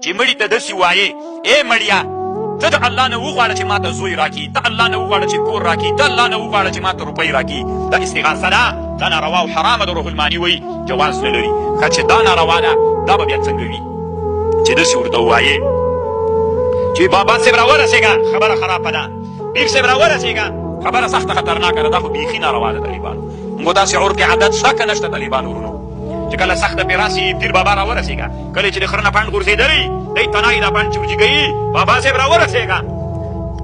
چې مړي ته داسې وایې ای مړیا ته د الله نه وغواړه چې ماته زوی راکړي، ته الله نه وغواړه چې کور راکړي، ته الله نه وغواړه چې ماته روپۍ راکړي. دا استغاثه ده، دا ناروا او حرامه ده. روح الماني وایي جواز نه لري. ښه چې دا ناروا ده دا به بیا څنګه وي چې داسې ورته ووایې چې بابا صاحب راورسېږه خبره خرابه ده، پیر صاحب راورسېږه خبره سخته خطرناکه ده. دا خو بیخي ناروا ده طالبانو. موږ داسې عرف عادت شته که نشته طالبانو ورونو چې کله سخته پرې راسي پیر بابا راورسېږه، کله چې د خره نه پنډ غورځېدلی دی تنایي دا پنډ چې وجیږي بابا صاحب راورسېږه.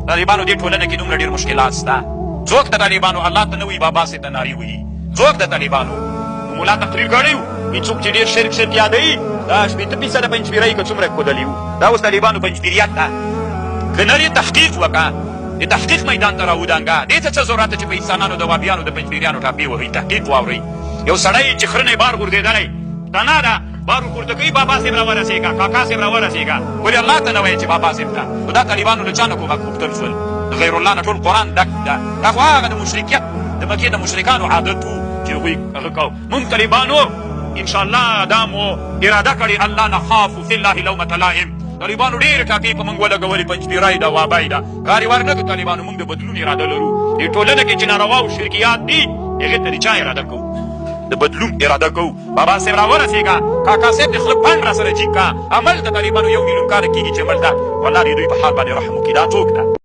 طالبانو دې ټولنه کې دومره ډېر مشکلات شته. څوک د طالبانو الله ته نه وایي بابا صاحب ته نارې وایي، څوک د طالبانو ملا تقریر کړی وي څوک چې ډېر شرک یادوي دا 80% پنجپیرۍ که څومره ښودلي وو دا اوس طالبانو پنجپیریت ده. که نرې تحقیق وکړه، د تحقیق میدان ته راودانګه. دې ته څه ضرورت ده چې په انسانانو د وابیانو د پنجپیریانو ټاپې وهئ؟ تحقیق واورئ. یو سړی چې خره نه بار غورځېدلی تنه ده بار ورپورته کوي بابا صاحب راورسېږه، کاکا صاحب راورسېږه، ولې الله ته نه وایي چې بابا صاحب ته؟ نو دا طالبانو له چا نه کومک غوښتل شول؟ د غیر الله نه ټول قرآن ډک ده. دا خو هغه د مشرکیت د مکې د مشرکانو عادت و چې هغوی هغه کو. مونږ طالبانو انشاءالله دا مو اراده کړې الله نخافو فی الله لومة لائم. طالبانو ډېرې ټاپې په موږ ولګولې پنجپیرۍ ده وابۍ ده. کارې ور نه کړو طالبانو. موږ د بدلون اراده لرو. دې ټولنه کې چې ناروا او شرکیات دي هغې ته د چا اراده کوو؟ د بدلون اراده کوو. بابا صاحب راورسېږه، کاکا صاحب د خله پنډ را سره جیب کا. عمل د طالبانو 1 میلیون کاله کېږي چې عمل ده. والله دې دوی په حال باندې رحم وکړي. دا څوک ده؟